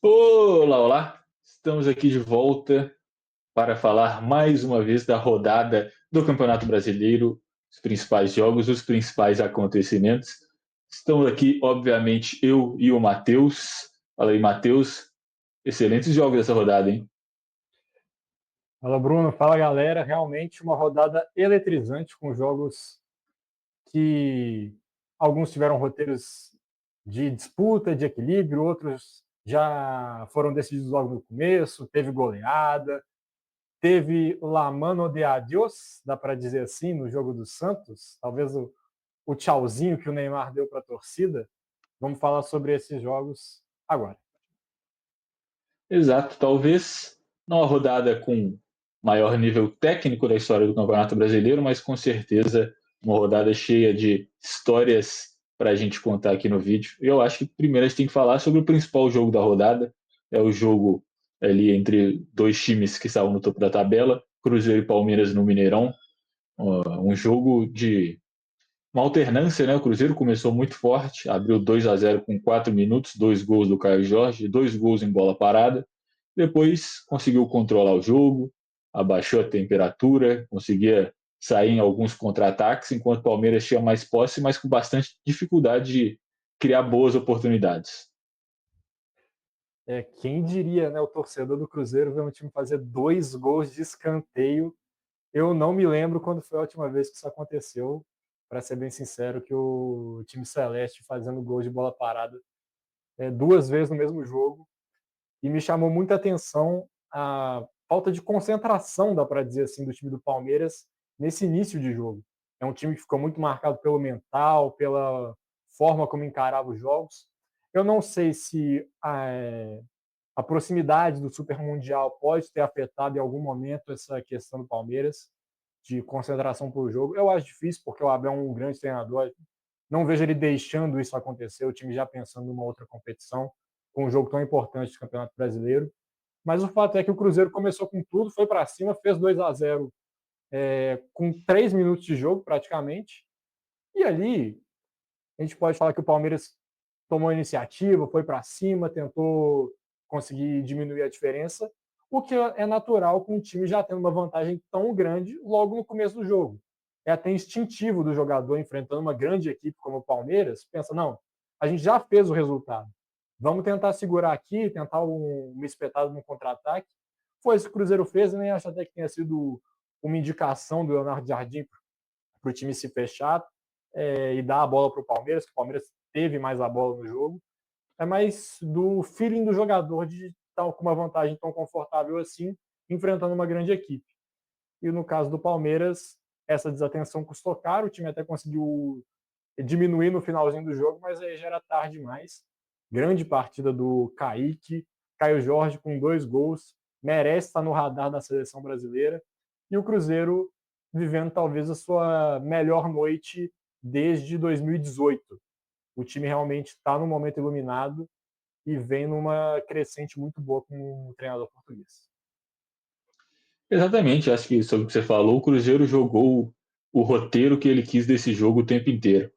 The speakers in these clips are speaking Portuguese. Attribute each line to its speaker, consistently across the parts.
Speaker 1: Olá, olá! Estamos aqui de volta para falar mais uma vez da rodada do Campeonato Brasileiro, os principais jogos, os principais acontecimentos. Estamos aqui, obviamente, eu e o Matheus. Fala aí, Matheus. Excelentes jogos dessa rodada, hein?
Speaker 2: Fala, Bruno. Fala, galera. Realmente uma rodada eletrizante com jogos que alguns tiveram roteiros de disputa, de equilíbrio, outros já foram decididos logo no começo, teve goleada, teve la mano de adiós, dá para dizer assim, no jogo do Santos, talvez o tchauzinho que o Neymar deu para a torcida. Vamos falar sobre esses jogos agora.
Speaker 1: Exato, talvez não a rodada com maior nível técnico da história do Campeonato Brasileiro, mas com certeza uma rodada cheia de histórias para a gente contar aqui no vídeo. Eu acho que primeiro a gente tem que falar sobre o principal jogo da rodada, é o jogo ali entre dois times que estavam no topo da tabela, Cruzeiro e Palmeiras no Mineirão, um jogo de uma alternância, né? O Cruzeiro começou muito forte, abriu 2-0 com 4 minutos, dois gols do Caio Jorge, dois gols em bola parada. Depois conseguiu controlar o jogo, abaixou a temperatura, conseguia sair em alguns contra-ataques, enquanto o Palmeiras tinha mais posse, mas com bastante dificuldade de criar boas oportunidades.
Speaker 2: Quem diria, né? O torcedor do Cruzeiro ver um time fazer 2 gols de escanteio. Eu não me lembro quando foi a última vez que isso aconteceu, para ser bem sincero, que o time celeste fazendo gol de bola parada 2 vezes no mesmo jogo. E me chamou muita atenção a falta de concentração, dá para dizer assim, do time do Palmeiras nesse início de jogo. É um time que ficou muito marcado pelo mental, pela forma como encarava os jogos. Eu não sei se a proximidade do Super Mundial pode ter afetado em algum momento essa questão do Palmeiras, de concentração para o jogo. Eu acho difícil, porque o Abel é um grande treinador. Não vejo ele deixando isso acontecer, o time já pensando numa outra competição, com um jogo tão importante do Campeonato Brasileiro. Mas o fato é que o Cruzeiro começou com tudo, foi para cima, fez 2-0 com 3 minutos de jogo praticamente. E ali a gente pode falar que o Palmeiras tomou a iniciativa, foi para cima, tentou conseguir diminuir a diferença, o que é natural com o time já tendo uma vantagem tão grande logo no começo do jogo. É até instintivo do jogador enfrentando uma grande equipe como o Palmeiras, pensa, não, a gente já fez o resultado, vamos tentar segurar aqui, tentar uma espetada no contra-ataque. Foi isso que o Cruzeiro fez, e nem acho até que tenha sido uma indicação do Leonardo Jardim para o time se fechar e dar a bola para o Palmeiras, que o Palmeiras teve mais a bola no jogo. É mais do feeling do jogador de estar com uma vantagem tão confortável assim, enfrentando uma grande equipe. E no caso do Palmeiras, essa desatenção custou caro, o time até conseguiu diminuir no finalzinho do jogo, mas aí já era tarde demais. Grande partida do Kaique, Caio Jorge com 2 gols, merece estar no radar da seleção brasileira. E o Cruzeiro vivendo talvez a sua melhor noite desde 2018. O time realmente está num momento iluminado e vem numa crescente muito boa com o treinador português.
Speaker 1: Exatamente, acho que sobre o que você falou, o Cruzeiro jogou o roteiro que ele quis desse jogo o tempo inteiro.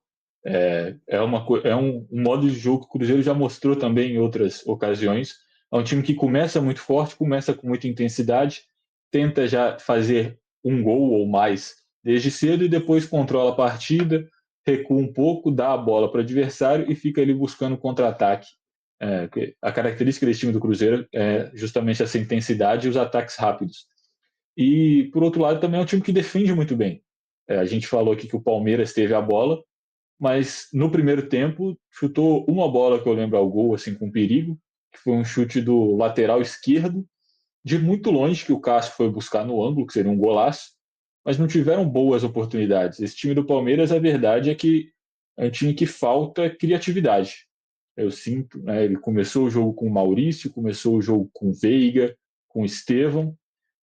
Speaker 1: É um modo de jogo que o Cruzeiro já mostrou também em outras ocasiões. É um time que começa muito forte, começa com muita intensidade, tenta já fazer um gol ou mais desde cedo e depois controla a partida, recua um pouco, dá a bola para o adversário e fica ali buscando contra-ataque. A característica desse time do Cruzeiro é justamente essa intensidade e os ataques rápidos. E, por outro lado, também é um time que defende muito bem. A gente falou aqui que o Palmeiras teve a bola, mas no primeiro tempo chutou uma bola que eu lembro ao gol, assim, com perigo, que foi um chute do lateral esquerdo, de muito longe, que o Cássio foi buscar no ângulo, que seria um golaço, mas não tiveram boas oportunidades. Esse time do Palmeiras, a verdade é que é um time que falta criatividade. Eu sinto, né, ele começou o jogo com o Maurício, começou o jogo com o Veiga, com o Estevão,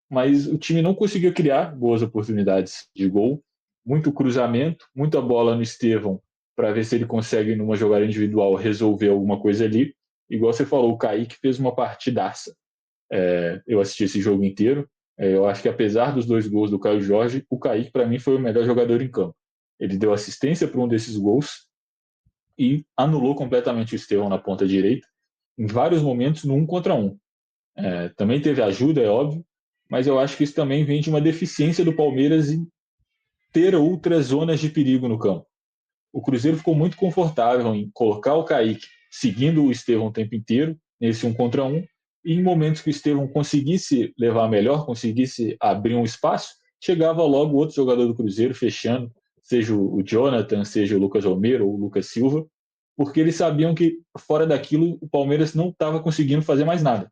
Speaker 1: mas o time não conseguiu criar boas oportunidades de gol, muito cruzamento, muita bola no Estevão para ver se ele consegue, numa jogada individual, resolver alguma coisa ali. Igual você falou, o Kaique fez uma partidaça. Eu assisti esse jogo inteiro. Eu acho que, apesar dos dois gols do Caio Jorge, o Kaique, para mim, foi o melhor jogador em campo. Ele deu assistência para um desses gols e anulou completamente o Estevão na ponta direita. em vários momentos no 1 contra 1. Também teve ajuda, é óbvio, mas eu acho que isso também vem de uma deficiência do Palmeiras em ter outras zonas de perigo no campo. O Cruzeiro ficou muito confortável em colocar o Kaique seguindo o Estevão o tempo inteiro, nesse 1 contra 1, e em momentos que o Estevão conseguisse levar melhor, conseguisse abrir um espaço, chegava logo outro jogador do Cruzeiro fechando, seja o Jonathan, seja o Lucas Romero ou o Lucas Silva, porque eles sabiam que fora daquilo o Palmeiras não estava conseguindo fazer mais nada.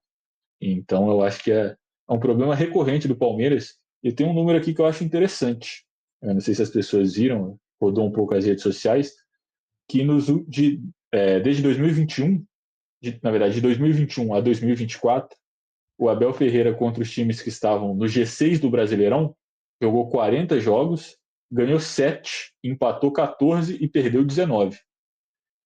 Speaker 1: Então eu acho que é um problema recorrente do Palmeiras. E tem um número aqui que eu acho interessante. Eu não sei se as pessoas viram, rodou um pouco as redes sociais, que desde 2021, na verdade, de 2021 a 2024, o Abel Ferreira contra os times que estavam no G6 do Brasileirão jogou 40 jogos, ganhou 7, empatou 14 e perdeu 19.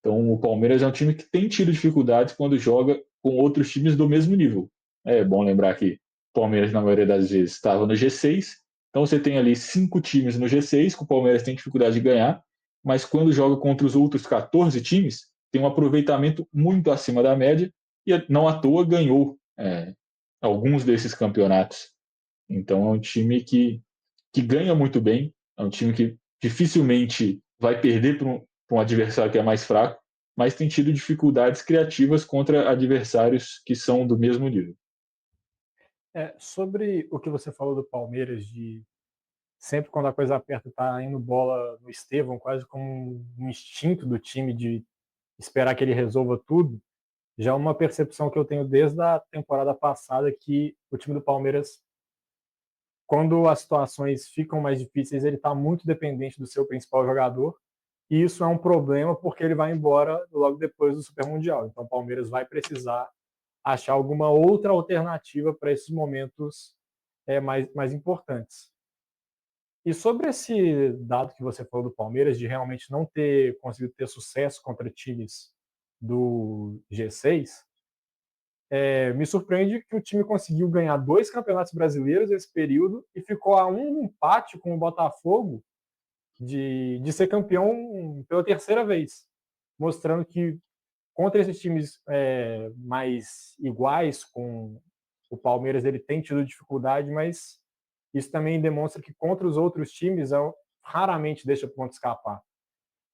Speaker 1: Então o Palmeiras é um time que tem tido dificuldades quando joga com outros times do mesmo nível. É bom lembrar que o Palmeiras, na maioria das vezes, estava no G6, então você tem ali 5 times no G6 que o Palmeiras tem dificuldade de ganhar, mas quando joga contra os outros 14 times, tem um aproveitamento muito acima da média e não à toa ganhou alguns desses campeonatos. Então é um time que ganha muito bem, é um time que dificilmente vai perder para um adversário que é mais fraco, mas tem tido dificuldades criativas contra adversários que são do mesmo nível.
Speaker 2: Sobre o que você falou do Palmeiras, de sempre quando a coisa aperta tá indo bola no Estevão, quase como um instinto do time de esperar que ele resolva tudo, já é uma percepção que eu tenho desde a temporada passada que o time do Palmeiras, quando as situações ficam mais difíceis, ele está muito dependente do seu principal jogador, e isso é um problema porque ele vai embora logo depois do Super Mundial. Então o Palmeiras vai precisar achar alguma outra alternativa para esses momentos mais importantes. E sobre esse dado que você falou do Palmeiras, de realmente não ter conseguido ter sucesso contra times do G6, me surpreende que o time conseguiu ganhar 2 campeonatos brasileiros nesse período e ficou a um empate com o Botafogo de ser campeão pela terceira vez, mostrando que contra esses times mais iguais com o Palmeiras, ele tem tido dificuldade, mas isso também demonstra que contra os outros times raramente deixa o ponto escapar.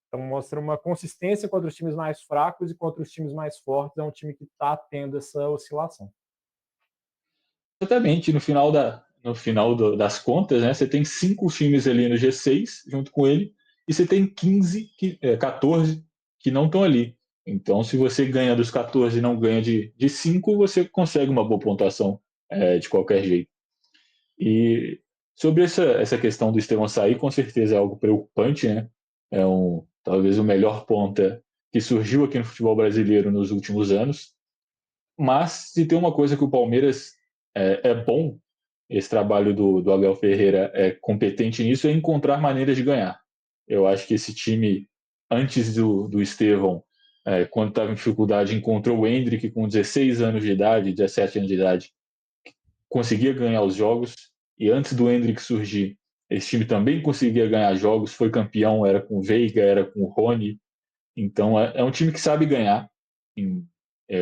Speaker 2: Então mostra uma consistência contra os times mais fracos e contra os times mais fortes. É um time que está tendo essa oscilação.
Speaker 1: Exatamente, no final das contas, né, você tem 5 times ali no G6 junto com ele, e você tem 14 que não estão ali. Então, se você ganha dos 14 e não ganha de 5, você consegue uma boa pontuação de qualquer jeito. E sobre essa questão do Estevão sair, com certeza é algo preocupante, né? Talvez o melhor ponta que surgiu aqui no futebol brasileiro nos últimos anos. Mas se tem uma coisa que o Palmeiras é bom, esse trabalho do Abel Ferreira é competente nisso, é encontrar maneiras de ganhar. Eu acho que esse time, antes do Estevão, quando estava em dificuldade, encontrou o Endrick com 16 anos de idade, 17 anos de idade, conseguia ganhar os jogos, e antes do Endrick surgir, esse time também conseguia ganhar jogos, foi campeão, era com o Veiga, era com o Rony, então é um time que sabe ganhar,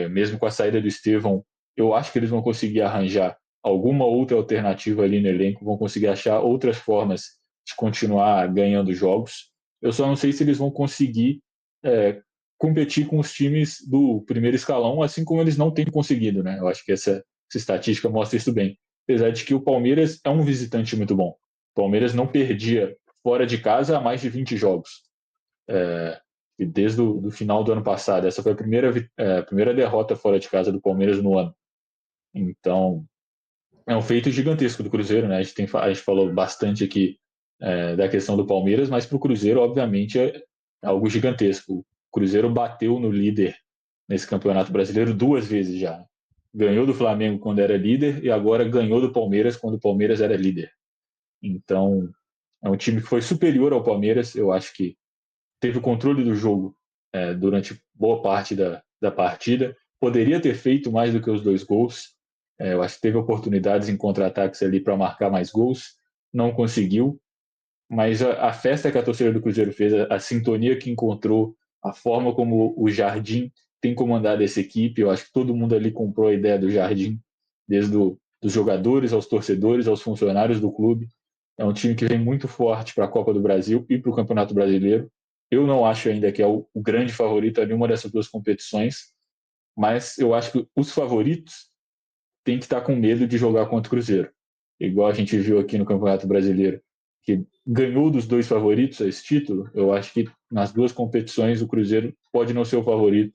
Speaker 1: mesmo com a saída do Estevão, eu acho que eles vão conseguir arranjar alguma outra alternativa ali no elenco, vão conseguir achar outras formas de continuar ganhando jogos. Eu só não sei se eles vão conseguir competir com os times do primeiro escalão, assim como eles não têm conseguido, né? Eu acho que essa estatística mostra isso bem. Apesar de que o Palmeiras é um visitante muito bom. O Palmeiras não perdia fora de casa há mais de 20 jogos. Desde o final do ano passado. Essa foi a primeira derrota fora de casa do Palmeiras no ano. Então, é um feito gigantesco do Cruzeiro, né? A gente falou bastante aqui da questão do Palmeiras, mas para o Cruzeiro, obviamente, é algo gigantesco. O Cruzeiro bateu no líder nesse Campeonato Brasileiro 2 vezes já. Ganhou do Flamengo quando era líder e agora ganhou do Palmeiras quando o Palmeiras era líder. Então, é um time que foi superior ao Palmeiras. Eu acho que teve o controle do jogo durante boa parte da partida. Poderia ter feito mais do que os 2 gols. Eu acho que teve oportunidades em contra-ataques ali para marcar mais gols. Não conseguiu. Mas a festa que a torcida do Cruzeiro fez, a sintonia que encontrou, a forma como o Jardim tem comandado essa equipe. Eu acho que todo mundo ali comprou a ideia do Jardim, desde dos jogadores aos torcedores, aos funcionários do clube. É um time que vem muito forte para a Copa do Brasil e para o Campeonato Brasileiro. Eu não acho ainda que é o grande favorito a nenhuma dessas duas competições, mas eu acho que os favoritos têm que estar com medo de jogar contra o Cruzeiro. Igual a gente viu aqui no Campeonato Brasileiro, que ganhou dos dois favoritos esse título. Eu acho que nas duas competições o Cruzeiro pode não ser o favorito,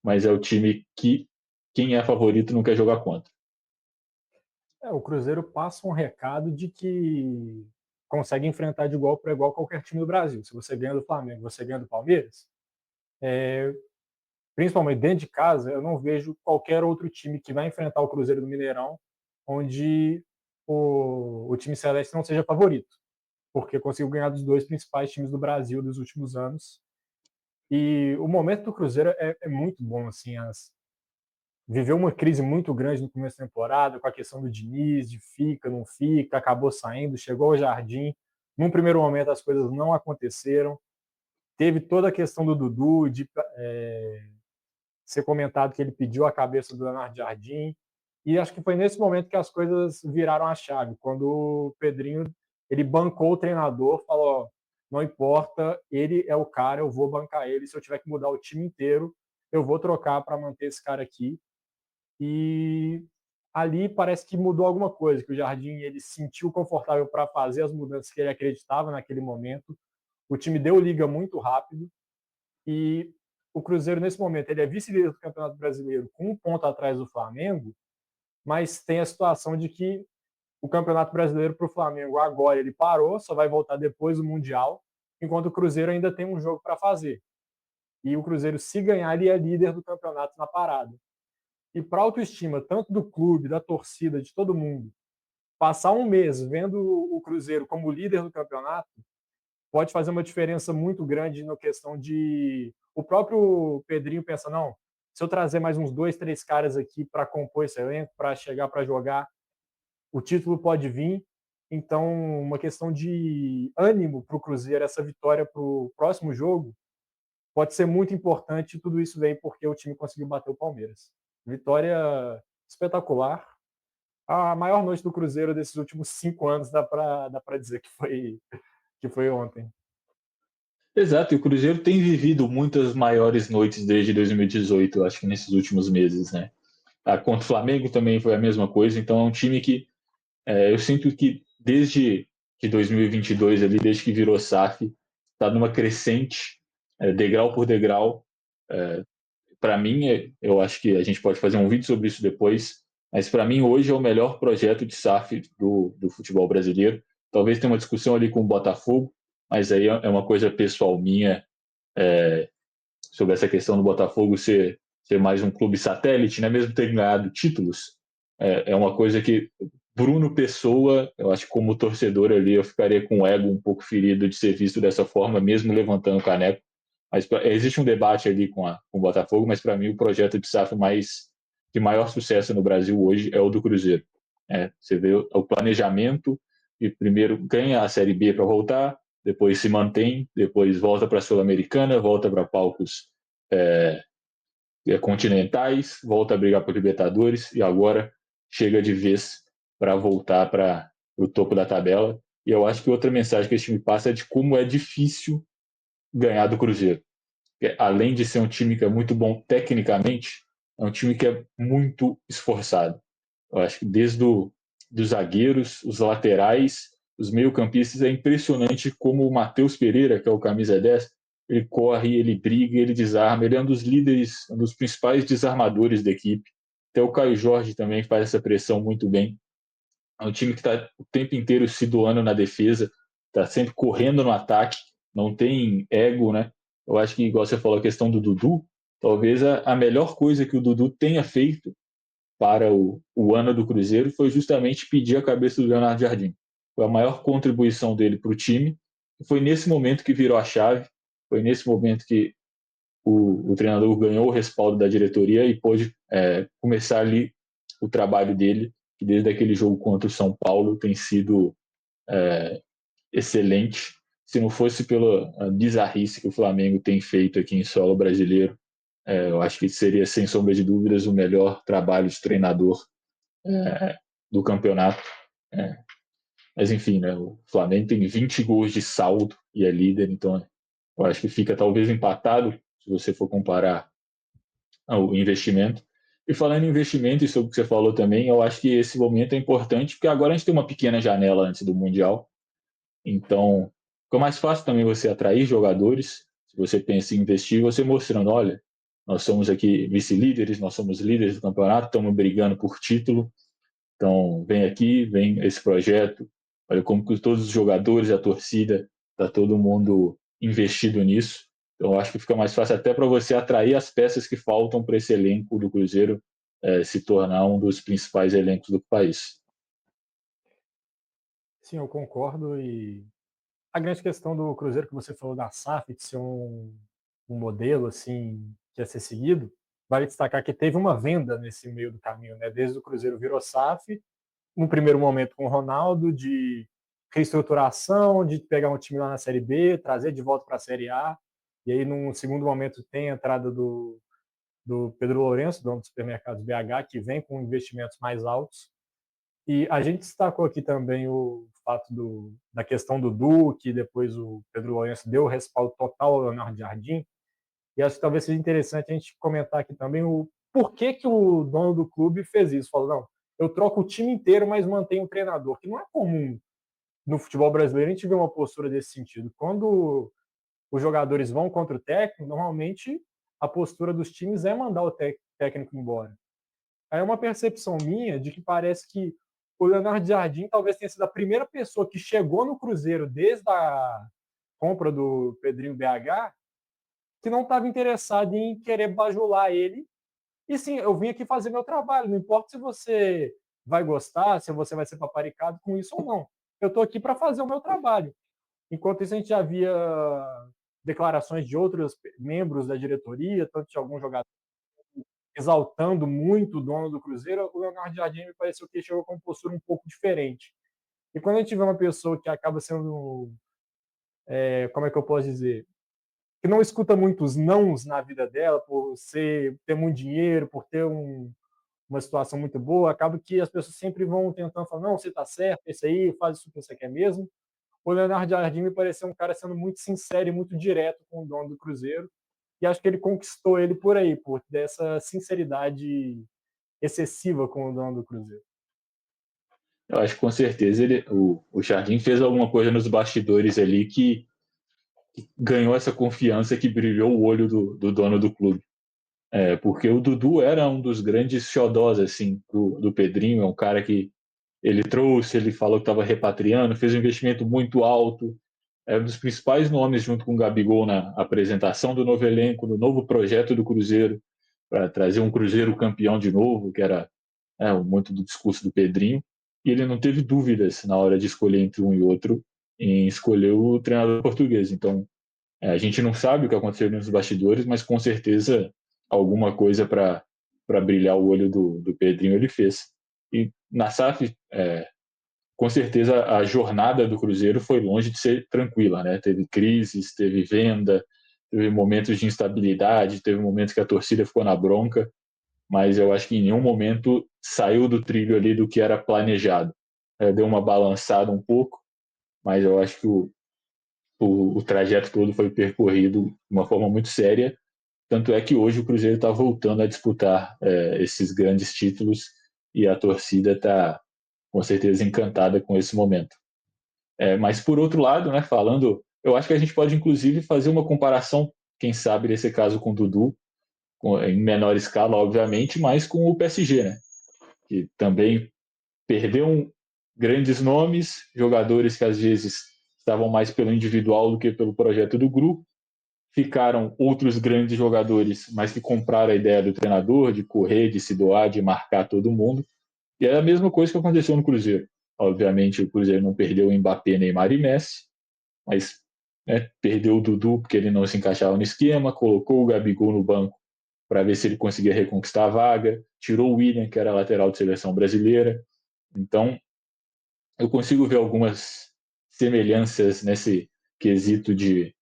Speaker 1: mas é o time que quem é favorito não quer jogar contra.
Speaker 2: O Cruzeiro passa um recado de que consegue enfrentar de igual para igual qualquer time do Brasil. Se você ganha do Flamengo, você ganha do Palmeiras, principalmente dentro de casa, eu não vejo qualquer outro time que vai enfrentar o Cruzeiro do Mineirão onde o time celeste não seja favorito, porque conseguiu ganhar dos dois principais times do Brasil dos últimos anos. E o momento do Cruzeiro é muito bom, assim, viveu uma crise muito grande no começo da temporada, com a questão do Diniz, de fica, não fica, acabou saindo, chegou ao Jardim. Num primeiro momento as coisas não aconteceram. Teve toda a questão do Dudu, de ser comentado que ele pediu a cabeça do Leonardo Jardim. E acho que foi nesse momento que as coisas viraram a chave, quando o Pedrinho ele bancou o treinador, falou: não importa, ele é o cara, eu vou bancar ele. Se eu tiver que mudar o time inteiro, eu vou trocar para manter esse cara aqui. E ali parece que mudou alguma coisa, que o Jardim ele se sentiu confortável para fazer as mudanças que ele acreditava naquele momento. O time deu liga muito rápido e o Cruzeiro nesse momento ele é vice-líder do Campeonato Brasileiro com um ponto atrás do Flamengo, mas tem a situação de que o Campeonato Brasileiro para o Flamengo agora ele parou, só vai voltar depois do Mundial, enquanto o Cruzeiro ainda tem um jogo para fazer. E o Cruzeiro, se ganhar, ele é líder do campeonato na parada. E para a autoestima, tanto do clube, da torcida, de todo mundo, passar um mês vendo o Cruzeiro como líder do campeonato pode fazer uma diferença muito grande na questão de. O próprio Pedrinho pensa: não, se eu trazer mais uns dois, três caras aqui para compor esse elenco, para chegar para jogar, o título pode vir. Então, uma questão de ânimo para o Cruzeiro, essa vitória para o próximo jogo, pode ser muito importante. Tudo isso vem porque o time conseguiu bater o Palmeiras. Vitória espetacular. A maior noite do Cruzeiro desses últimos 5 anos, dá para dizer que foi ontem.
Speaker 1: Exato, e o Cruzeiro tem vivido muitas maiores noites desde 2018, acho que nesses últimos meses, né? Contra o Flamengo também foi a mesma coisa, então é um time que eu sinto que desde que 2022, ali, desde que virou SAF, está numa crescente, degrau por degrau. Para mim, eu acho que a gente pode fazer um vídeo sobre isso depois, mas para mim hoje é o melhor projeto de SAF do futebol brasileiro. Talvez tenha uma discussão ali com o Botafogo, mas aí é uma coisa pessoal minha, sobre essa questão do Botafogo ser mais um clube satélite, né? Mesmo ter ganhado títulos. É uma coisa que Bruno Pessoa, eu acho que como torcedor ali, eu ficaria com o ego um pouco ferido de ser visto dessa forma, mesmo levantando o caneco. Mas existe um debate ali com o Botafogo, mas para mim o projeto de SAF de maior sucesso no Brasil hoje é o do Cruzeiro. Você vê o planejamento e primeiro ganha a Série B para voltar, depois se mantém, depois volta para a Sul-Americana, volta para palcos é, continentais, volta a brigar por Libertadores e agora chega de vez para voltar para o topo da tabela. E eu acho que outra mensagem que esse time passa é de como é difícil ganhar do Cruzeiro. Além de ser um time que é muito bom tecnicamente, é um time que é muito esforçado. Eu acho que desde dos zagueiros, os laterais, os meio-campistas, é impressionante como o Matheus Pereira, que é o camisa 10, ele corre, ele briga, ele desarma, ele é um dos líderes, um dos principais desarmadores da equipe. Até o Caio Jorge também faz essa pressão muito bem. É um time que está o tempo inteiro se doando na defesa, está sempre correndo no ataque, não tem ego, né? Eu acho que, igual você falou, a questão do Dudu, talvez a melhor coisa que o Dudu tenha feito para o ano do Cruzeiro foi justamente pedir a cabeça do Leonardo Jardim. Foi a maior contribuição dele para o time. Foi nesse momento que virou a chave, foi nesse momento que o treinador ganhou o respaldo da diretoria e pôde começar ali o trabalho dele, que desde aquele jogo contra o São Paulo tem sido excelente. Se não fosse pela bizarrice que o Flamengo tem feito aqui em solo brasileiro, Eu acho que seria, sem sombra de dúvidas, o melhor trabalho de treinador do campeonato. É, mas, enfim, né, o Flamengo tem 20 gols de saldo e é líder, então eu acho que fica talvez empatado, se você for comparar o investimento. E falando em investimento, e sobre o que você falou também, eu acho que esse momento é importante, porque agora a gente tem uma pequena janela antes do Mundial, então fica mais fácil também você atrair jogadores, se você pensa em investir, você mostrando, olha, nós somos aqui vice-líderes, nós somos líderes do campeonato, estamos brigando por título, então vem aqui, vem esse projeto, olha como que todos os jogadores, a torcida, está todo mundo investido nisso. Então, eu acho que fica mais fácil até para você atrair as peças que faltam para esse elenco do Cruzeiro se tornar um dos principais elencos do país.
Speaker 2: Sim, eu concordo. E a grande questão do Cruzeiro que você falou da SAF, de ser um modelo assim que ia ser seguido, vale destacar que teve uma venda nesse meio do caminho, né? Desde o Cruzeiro virou SAF, no primeiro momento com o Ronaldo, de reestruturação, de pegar um time lá na Série B, trazer de volta para a Série A, e aí num segundo momento tem a entrada do Pedro Lourenço, dono do supermercados BH, que vem com investimentos mais altos. E a gente destacou aqui também o fato da questão do Duque, depois o Pedro Lourenço deu o respaldo total ao Leonardo Jardim, e acho que talvez seja interessante a gente comentar aqui também o porquê que o dono do clube fez isso. Falou, não, eu troco o time inteiro, mas mantenho o treinador, que não é comum no futebol brasileiro a gente ver uma postura desse sentido. Quando os jogadores vão contra o técnico, normalmente a postura dos times é mandar o técnico embora. Aí é uma percepção minha de que parece que o Leonardo Jardim talvez tenha sido a primeira pessoa que chegou no Cruzeiro desde a compra do Pedrinho BH, que não estava interessado em querer bajular ele. E sim, eu vim aqui fazer meu trabalho, não importa se você vai gostar, se você vai ser paparicado com isso ou não. Eu estou aqui para fazer o meu trabalho. Enquanto isso, a gente já via declarações de outros membros da diretoria, tanto de alguns jogadores exaltando muito o dono do Cruzeiro, o Leonardo Jardim me pareceu que chegou com uma postura um pouco diferente. E quando a gente vê uma pessoa que acaba sendo, como é que eu posso dizer, que não escuta muitos nãos na vida dela, por ter muito dinheiro, por ter uma situação muito boa, acaba que as pessoas sempre vão tentando falar, não, você está certo, esse aí, faz isso que você quer mesmo. O Leonardo Jardim me pareceu um cara sendo muito sincero e muito direto com o dono do Cruzeiro, e acho que ele conquistou ele por aí, por dessa sinceridade excessiva com o dono do Cruzeiro.
Speaker 1: Eu acho que com certeza o Jardim fez alguma coisa nos bastidores ali que ganhou essa confiança que brilhou o olho do dono do clube. Porque o Dudu era um dos grandes xodós assim, do Pedrinho, é um cara que ele trouxe, ele falou que estava repatriando, fez um investimento muito alto, é um dos principais nomes junto com o Gabigol na apresentação do novo elenco, do novo projeto do Cruzeiro, para trazer um Cruzeiro campeão de novo, que era muito do discurso do Pedrinho, e ele não teve dúvidas na hora de escolher entre um e outro em escolher o treinador português. Então, a gente não sabe o que aconteceu nos bastidores, mas com certeza alguma coisa para brilhar o olho do Pedrinho ele fez. E na SAF, com certeza a jornada do Cruzeiro foi longe de ser tranquila, né? Teve crises, teve venda, teve momentos de instabilidade, teve momentos que a torcida ficou na bronca, mas eu acho que em nenhum momento saiu do trilho ali do que era planejado. Deu uma balançada um pouco, mas eu acho que o trajeto todo foi percorrido de uma forma muito séria. Tanto é que hoje o Cruzeiro está voltando a disputar esses grandes títulos e a torcida está com certeza encantada com esse momento. Mas por outro lado, né, falando, eu acho que a gente pode inclusive fazer uma comparação, quem sabe nesse caso com o Dudu, em menor escala, obviamente, mas com o PSG, né, que também perdeu grandes nomes, jogadores que às vezes estavam mais pelo individual do que pelo projeto do grupo. Ficaram outros grandes jogadores, mas que compraram a ideia do treinador de correr, de se doar, de marcar todo mundo. E é a mesma coisa que aconteceu no Cruzeiro. Obviamente, o Cruzeiro não perdeu o Mbappé, Neymar e Messi, mas perdeu o Dudu porque ele não se encaixava no esquema, colocou o Gabigol no banco para ver se ele conseguia reconquistar a vaga, tirou o William, que era lateral de seleção brasileira. Então, eu consigo ver algumas semelhanças nesse quesito de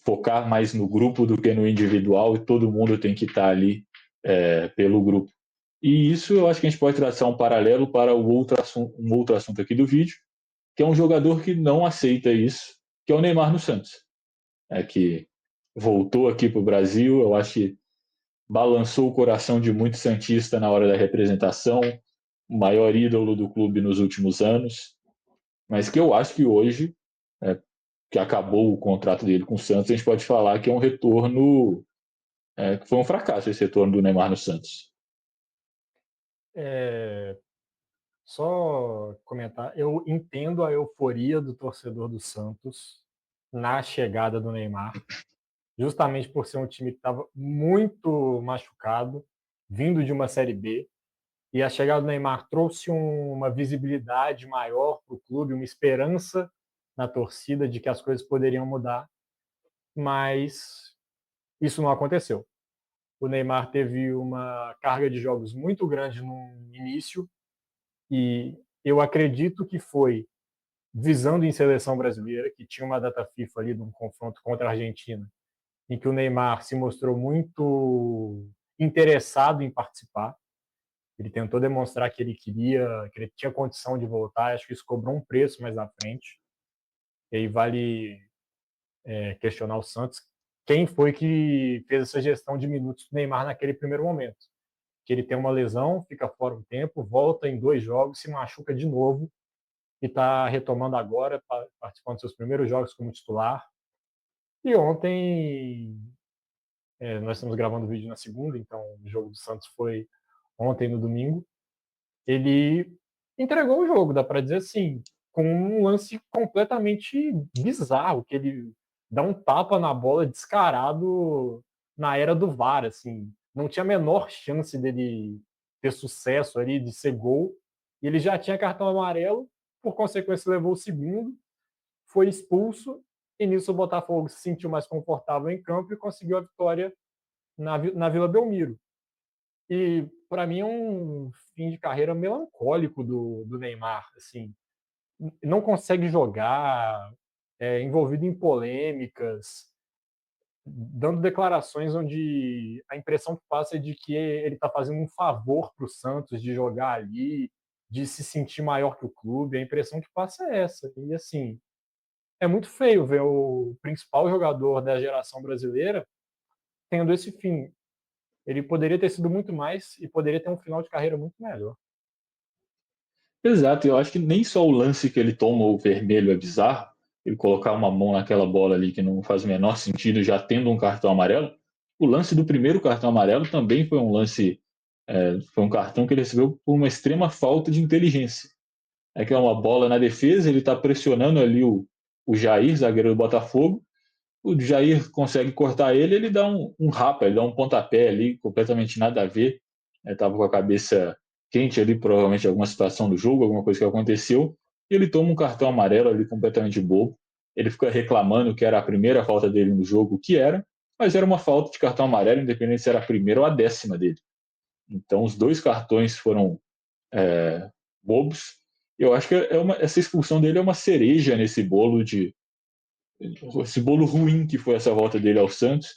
Speaker 1: focar mais no grupo do que no individual, e todo mundo tem que estar ali pelo grupo. E isso eu acho que a gente pode traçar um paralelo para um outro assunto aqui do vídeo, que é um jogador que não aceita isso, que é o Neymar no Santos. Que voltou aqui para o Brasil, eu acho que balançou o coração de muito santista na hora da representação, o maior ídolo do clube nos últimos anos, mas que eu acho que hoje, que acabou o contrato dele com o Santos, a gente pode falar que é um retorno, que foi um fracasso esse retorno do Neymar no Santos.
Speaker 2: Só comentar, eu entendo a euforia do torcedor do Santos na chegada do Neymar, justamente por ser um time que estava muito machucado, vindo de uma Série B, e a chegada do Neymar trouxe uma visibilidade maior para o clube, uma esperança na torcida de que as coisas poderiam mudar, mas isso não aconteceu. O Neymar teve uma carga de jogos muito grande no início, e eu acredito que foi visando em seleção brasileira, que tinha uma data FIFA ali num confronto contra a Argentina, em que o Neymar se mostrou muito interessado em participar. Ele tentou demonstrar que ele queria, que ele tinha condição de voltar. Acho que isso cobrou um preço mais na frente. E aí vale questionar o Santos. Quem foi que fez essa gestão de minutos do Neymar naquele primeiro momento? Que ele tem uma lesão, fica fora um tempo, volta em 2 jogos, se machuca de novo e está retomando agora, participando dos seus primeiros jogos como titular. E ontem, nós estamos gravando o vídeo na segunda, então o jogo do Santos foi ontem, no domingo. Ele entregou o jogo, dá para dizer assim, com um lance completamente bizarro, que ele dá um tapa na bola descarado na era do VAR, assim. Não tinha a menor chance dele ter sucesso ali, de ser gol. E ele já tinha cartão amarelo, por consequência levou o segundo, foi expulso, e nisso o Botafogo se sentiu mais confortável em campo e conseguiu a vitória na Vila Belmiro. E para mim é um fim de carreira melancólico do Neymar, assim, não consegue jogar, envolvido em polêmicas, dando declarações onde a impressão que passa é de que ele está fazendo um favor para o Santos de jogar ali, de se sentir maior que o clube. A impressão que passa é essa. E assim, é muito feio ver o principal jogador da geração brasileira tendo esse fim. Ele poderia ter sido muito mais e poderia ter um final de carreira muito melhor.
Speaker 1: Exato, eu acho que nem só o lance que ele toma o vermelho é bizarro, ele colocar uma mão naquela bola ali que não faz o menor sentido, já tendo um cartão amarelo. O lance do primeiro cartão amarelo também foi um lance, foi um cartão que ele recebeu por uma extrema falta de inteligência. É que é uma bola na defesa, ele está pressionando ali o Jair, zagueiro do Botafogo, o Jair consegue cortar ele, ele dá um rapa, ele dá um pontapé ali, completamente nada a ver. Estava com a cabeça quente ali, provavelmente alguma situação do jogo, alguma coisa que aconteceu, e ele toma um cartão amarelo ali completamente bobo. Ele fica reclamando que era a primeira falta dele no jogo, que era, mas era uma falta de cartão amarelo, independente se era a primeira ou a 10ª dele. Então os dois cartões foram bobos. Eu acho que essa expulsão dele é uma cereja nesse bolo de esse bolo ruim que foi essa volta dele ao Santos,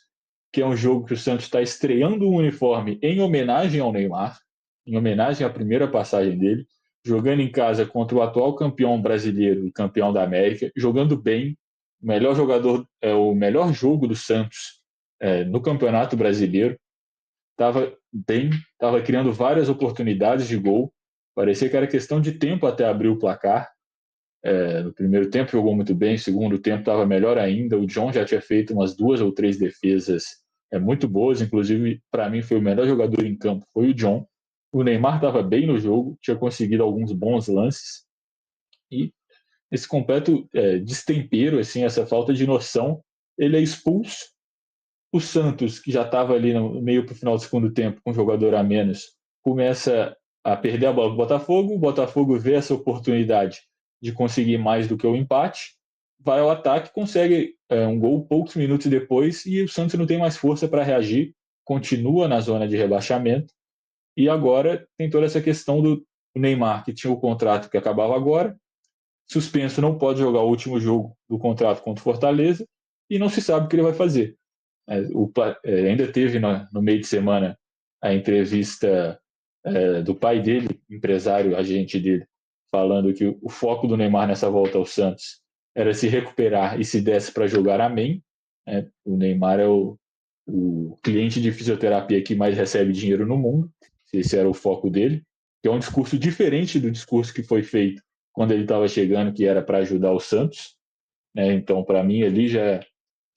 Speaker 1: que é um jogo que o Santos está estreando um uniforme em homenagem ao Neymar, em homenagem à primeira passagem dele, jogando em casa contra o atual campeão brasileiro e campeão da América, jogando bem, o melhor jogador, o melhor jogo do Santos no Campeonato Brasileiro, estava bem, estava criando várias oportunidades de gol, parecia que era questão de tempo até abrir o placar. No primeiro tempo jogou muito bem, no segundo tempo estava melhor ainda. O John já tinha feito umas 2 ou 3 defesas muito boas, inclusive para mim foi o melhor jogador em campo, foi o John. O Neymar estava bem no jogo, tinha conseguido alguns bons lances e esse completo destempero, assim, essa falta de noção, ele é expulso. O Santos, que já estava ali no meio para o final do segundo tempo, com um jogador a menos, começa a perder a bola para o Botafogo vê essa oportunidade de conseguir mais do que o empate, vai ao ataque, consegue um gol poucos minutos depois e o Santos não tem mais força para reagir, continua na zona de rebaixamento e agora tem toda essa questão do Neymar, que tinha o contrato que acabava agora, suspenso, não pode jogar o último jogo do contrato contra o Fortaleza, e não se sabe o que ele vai fazer. Ainda teve no meio de semana a entrevista do pai dele, empresário, agente dele, falando que o foco do Neymar nessa volta ao Santos era se recuperar e se desse para jogar, amém. O Neymar é o cliente de fisioterapia que mais recebe dinheiro no mundo, se esse era o foco dele, que é um discurso diferente do discurso que foi feito quando ele estava chegando, que era para ajudar o Santos. Então, para mim, ali já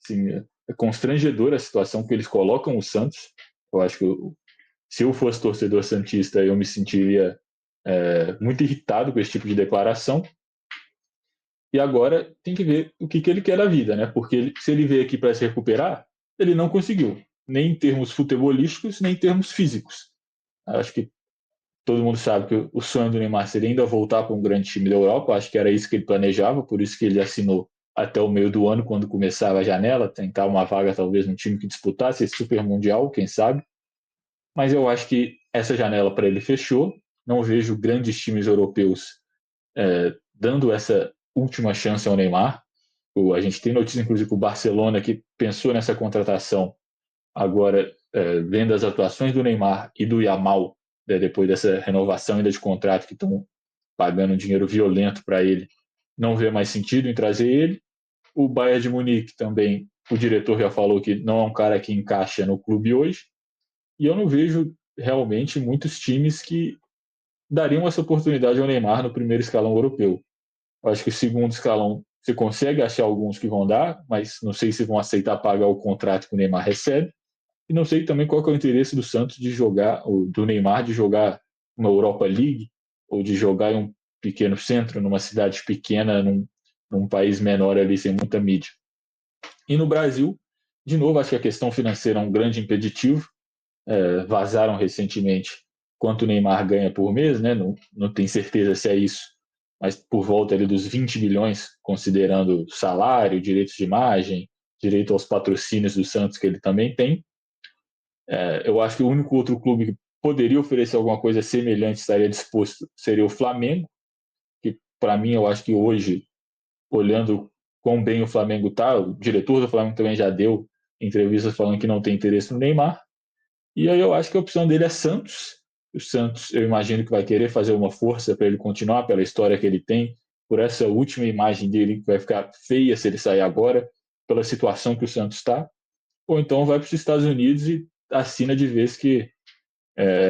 Speaker 1: assim, é constrangedora a situação que eles colocam o Santos. Eu acho que se eu fosse torcedor santista, eu me sentiria muito irritado com esse tipo de declaração. E agora tem que ver o que ele quer da vida, né? Porque se ele veio aqui para se recuperar, ele não conseguiu, nem em termos futebolísticos, nem em termos físicos. Acho que todo mundo sabe que o sonho do Neymar seria ainda voltar para um grande time da Europa. Acho que era isso que ele planejava, por isso que ele assinou até o meio do ano, quando começava a janela, tentar uma vaga talvez num time que disputasse esse Super Mundial, quem sabe. Mas eu acho que essa janela para ele fechou. Não vejo grandes times europeus dando essa última chance ao Neymar. A gente tem notícia, inclusive, que o Barcelona, que pensou nessa contratação, agora, vendo as atuações do Neymar e do Yamal, depois dessa renovação ainda de contrato, que estão pagando um dinheiro violento para ele, não vê mais sentido em trazer ele. O Bayern de Munique também, o diretor já falou que não é um cara que encaixa no clube hoje, e eu não vejo realmente muitos times que dariam essa oportunidade ao Neymar no primeiro escalão europeu. Eu acho que o segundo escalão você consegue achar alguns que vão dar, mas não sei se vão aceitar pagar o contrato que o Neymar recebe. E não sei também qual é o interesse do Santos de jogar, ou do Neymar de jogar uma Europa League, ou de jogar em um pequeno centro, numa cidade pequena, num país menor ali, sem muita mídia. E no Brasil, de novo, acho que a questão financeira é um grande impeditivo. Vazaram recentemente quanto o Neymar ganha por mês, né? Não tem certeza se é isso, mas por volta ali dos 20 milhões, considerando salário, direitos de imagem, direito aos patrocínios do Santos que ele também tem. Eu acho que o único outro clube que poderia oferecer alguma coisa semelhante estaria disposto seria o Flamengo, que para mim eu acho que hoje, olhando quão bem o Flamengo está, o diretor do Flamengo também já deu entrevistas falando que não tem interesse no Neymar. E aí eu acho que a opção dele é Santos. O Santos, eu imagino que vai querer fazer uma força para ele continuar pela história que ele tem, por essa última imagem dele que vai ficar feia se ele sair agora, pela situação que o Santos está. Ou então vai para os Estados Unidos e assina de vez que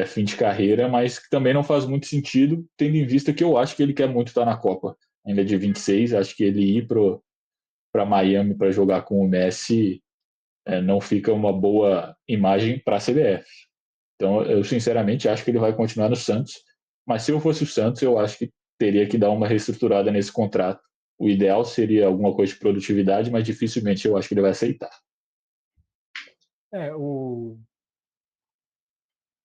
Speaker 1: fim de carreira, mas que também não faz muito sentido, tendo em vista que eu acho que ele quer muito estar na Copa, ainda de 26. Acho que ele ir para Miami para jogar com o Messi não fica uma boa imagem para a CBF. Então, eu sinceramente acho que ele vai continuar no Santos, mas se eu fosse o Santos, eu acho que teria que dar uma reestruturada nesse contrato. O ideal seria alguma coisa de produtividade, mas dificilmente eu acho que ele vai aceitar.
Speaker 2: É, eu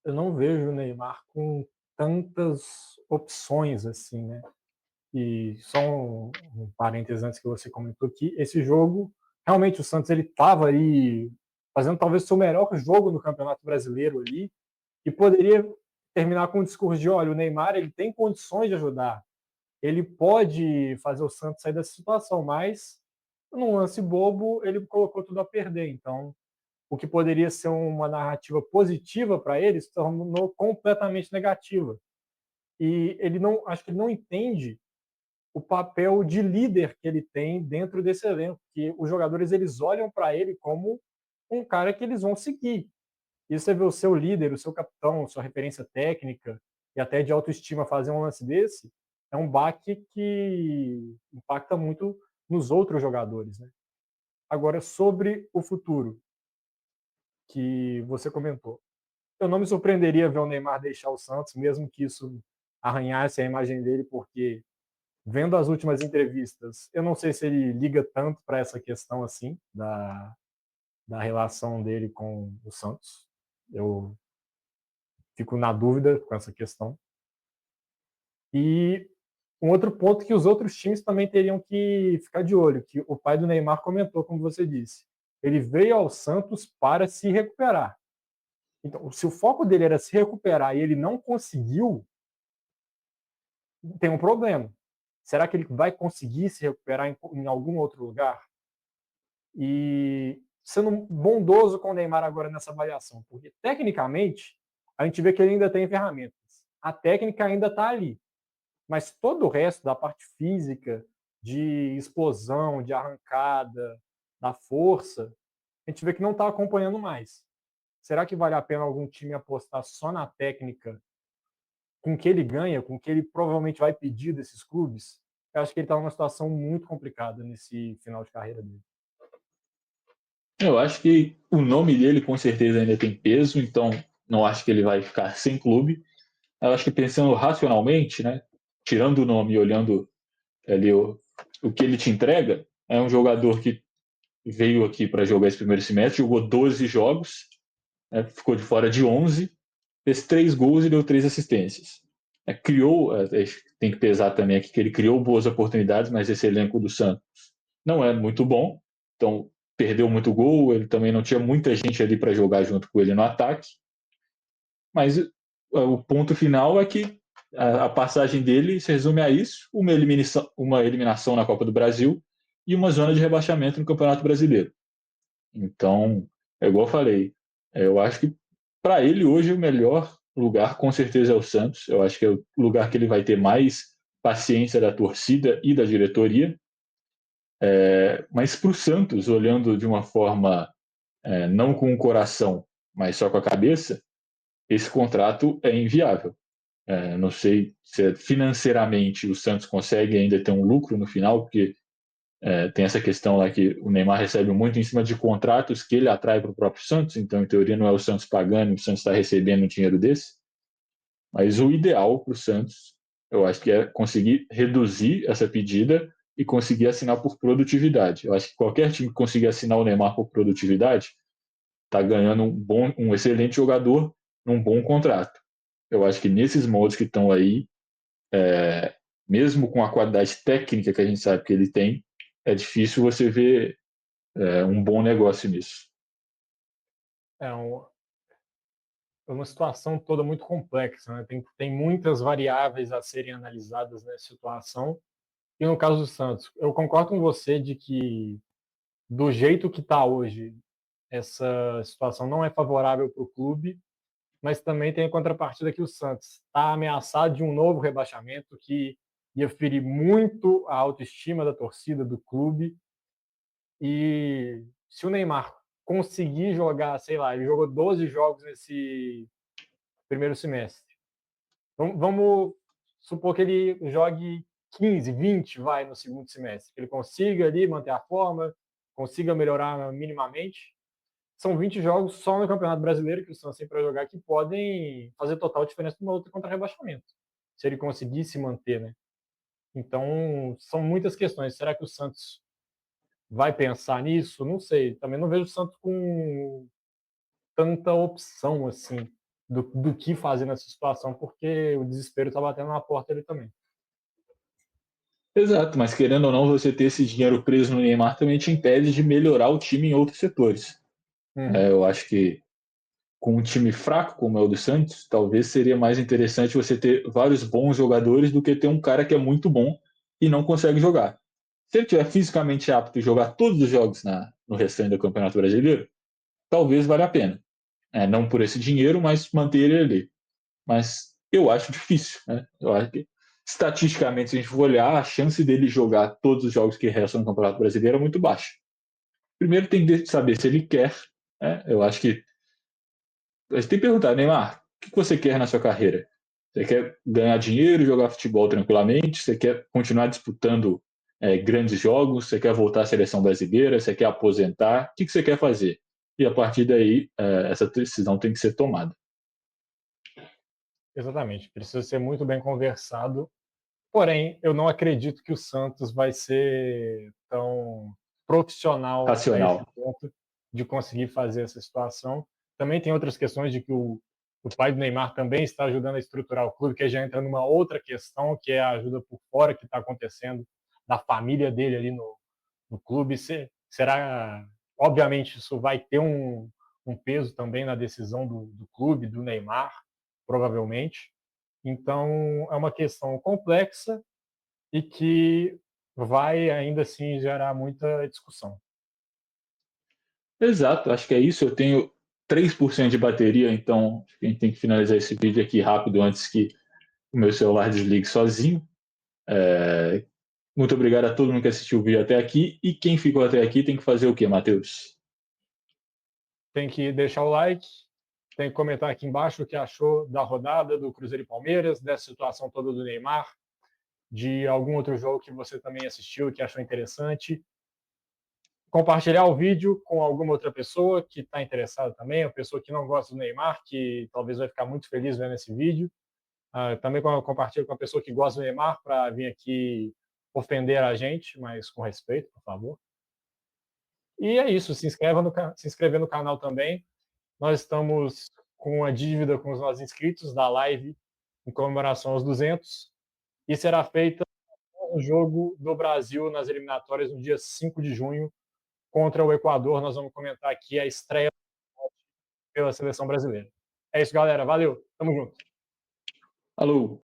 Speaker 2: não vejo o Neymar com tantas opções assim, né? E só um parênteses antes que você comentou aqui, esse jogo, realmente o Santos ele estava aí fazendo talvez o seu melhor jogo no Campeonato Brasileiro ali e poderia terminar com um discurso de, olha, o Neymar ele tem condições de ajudar, ele pode fazer o Santos sair dessa situação, mas num lance bobo ele colocou tudo a perder. Então, o que poderia ser uma narrativa positiva para ele se tornou completamente negativa. E ele não, acho que ele não entende o papel de líder que ele tem dentro desse elenco, que os jogadores eles olham para ele como um cara que eles vão seguir. E você vê o seu líder, o seu capitão, sua referência técnica e até de autoestima fazer um lance desse, é um baque que impacta muito nos outros jogadores, né? Agora, sobre o futuro, que você comentou. Eu não me surpreenderia ver o Neymar deixar o Santos, mesmo que isso arranhasse a imagem dele, porque vendo as últimas entrevistas, eu não sei se ele liga tanto para essa questão assim da relação dele com o Santos. Eu fico na dúvida com essa questão. E um outro ponto que os outros times também teriam que ficar de olho, que o pai do Neymar comentou, como você disse. Ele veio ao Santos para se recuperar. Então, se o foco dele era se recuperar e ele não conseguiu, tem um problema. Será que ele vai conseguir se recuperar em algum outro lugar? E sendo bondoso com o Neymar agora nessa avaliação, porque tecnicamente a gente vê que ele ainda tem ferramentas. A técnica ainda está ali, mas todo o resto da parte física, de explosão, de arrancada, da força, a gente vê que não está acompanhando mais. Será que vale a pena algum time apostar só na técnica, com o que ele ganha, com o que ele provavelmente vai pedir desses clubes? Eu acho que ele está numa situação muito complicada nesse final de carreira dele.
Speaker 1: Eu acho que o nome dele com certeza ainda tem peso, então não acho que ele vai ficar sem clube. Eu acho que pensando racionalmente, né, tirando o nome e olhando ali o que ele te entrega, é um jogador que veio aqui para jogar esse primeiro semestre, jogou 12 jogos, né, ficou de fora de 11, fez 3 gols e deu 3 assistências. Criou, tem que pesar também aqui que ele criou boas oportunidades, mas esse elenco do Santos não é muito bom, então perdeu muito gol, ele também não tinha muita gente ali para jogar junto com ele no ataque, mas o ponto final é que a passagem dele se resume a isso, uma eliminação na Copa do Brasil e uma zona de rebaixamento no Campeonato Brasileiro. Então, é igual eu falei, eu acho que para ele hoje o melhor lugar com certeza é o Santos. Eu acho que é o lugar que ele vai ter mais paciência da torcida e da diretoria. Mas para o Santos, olhando de uma forma não com o coração, mas só com a cabeça, esse contrato é inviável. Não sei se financeiramente o Santos consegue ainda ter um lucro no final, porque tem essa questão lá que o Neymar recebe muito em cima de contratos que ele atrai para o próprio Santos, então, em teoria, não é o Santos pagando, o Santos está recebendo um dinheiro desse. Mas o ideal para o Santos, eu acho que é conseguir reduzir essa pedida e conseguir assinar por produtividade. Eu acho que qualquer time que conseguir assinar o Neymar por produtividade está ganhando um excelente jogador num bom contrato. Eu acho que nesses moldes que estão aí, mesmo com a qualidade técnica que a gente sabe que ele tem, é difícil você ver um bom negócio nisso.
Speaker 2: É uma situação toda muito complexa, né? Tem muitas variáveis a serem analisadas nessa situação. E no caso do Santos, eu concordo com você de que, do jeito que está hoje, essa situação não é favorável para o clube, mas também tem a contrapartida que o Santos está ameaçado de um novo rebaixamento que ia ferir muito a autoestima da torcida do clube. E se o Neymar conseguir jogar, sei lá, ele jogou 12 jogos nesse primeiro semestre. Vamos supor que ele jogue 15, 20, vai, no segundo semestre. Que ele consiga ali manter a forma, consiga melhorar minimamente. São 20 jogos só no Campeonato Brasileiro que o Santos tem para jogar que podem fazer total diferença numa luta contra rebaixamento. Se ele conseguir se manter, né? Então, são muitas questões. Será que o Santos vai pensar nisso? Não sei. Também não vejo o Santos com tanta opção assim do que fazer nessa situação, porque o desespero está batendo na porta dele também.
Speaker 1: Exato, mas querendo ou não, você ter esse dinheiro preso no Neymar também te impede de melhorar o time em outros setores.
Speaker 2: Uhum.
Speaker 1: Eu acho que com um time fraco como é o do Santos, talvez seria mais interessante você ter vários bons jogadores do que ter um cara que é muito bom e não consegue jogar. Se ele tiver fisicamente apto e jogar todos os jogos no restante do Campeonato Brasileiro, talvez valha a pena. Não por esse dinheiro, mas manter ele ali. Mas eu acho difícil. Né? Eu acho que, estatisticamente, se a gente for olhar, a chance dele jogar todos os jogos que restam no Campeonato Brasileiro é muito baixa. Primeiro tem que saber se ele quer. Né? Eu acho que a gente tem que perguntar, Neymar, o que você quer na sua carreira? Você quer ganhar dinheiro, jogar futebol tranquilamente? Você quer continuar disputando grandes jogos? Você quer voltar à seleção brasileira? Você quer aposentar? O que você quer fazer? E a partir daí, essa decisão tem que ser tomada.
Speaker 2: Exatamente. Precisa ser muito bem conversado. Porém, eu não acredito que o Santos vai ser tão profissional a esse
Speaker 1: Racional.
Speaker 2: ponto de conseguir fazer essa situação. Também tem outras questões de que o pai do Neymar também está ajudando a estruturar o clube, que já entra numa outra questão, que é a ajuda por fora que está acontecendo da família dele ali no clube. Será, obviamente, isso vai ter um peso também na decisão do clube, do Neymar, provavelmente. Então, é uma questão complexa e que vai ainda assim gerar muita discussão.
Speaker 1: Exato, acho que é isso. Eu tenho 3% de bateria, então acho que a gente tem que finalizar esse vídeo aqui rápido antes que o meu celular desligue sozinho. Muito obrigado a todo mundo que assistiu o vídeo até aqui. E quem ficou até aqui tem que fazer o quê, Matheus?
Speaker 2: Tem que deixar o like, tem que comentar aqui embaixo o que achou da rodada do Cruzeiro e Palmeiras, dessa situação toda do Neymar, de algum outro jogo que você também assistiu e que achou interessante. Compartilhar o vídeo com alguma outra pessoa que está interessada também, uma pessoa que não gosta do Neymar, que talvez vai ficar muito feliz vendo esse vídeo. Também compartilho com a pessoa que gosta do Neymar para vir aqui ofender a gente, mas com respeito, por favor. E é isso, se inscrever no canal também. Nós estamos com a dívida com os nossos inscritos da live em comemoração aos 200 e será feita o jogo do Brasil nas eliminatórias no dia 5 de junho contra o Equador. Nós vamos comentar aqui a estreia pela seleção brasileira. É isso, galera. Valeu. Tamo junto.
Speaker 1: Alô!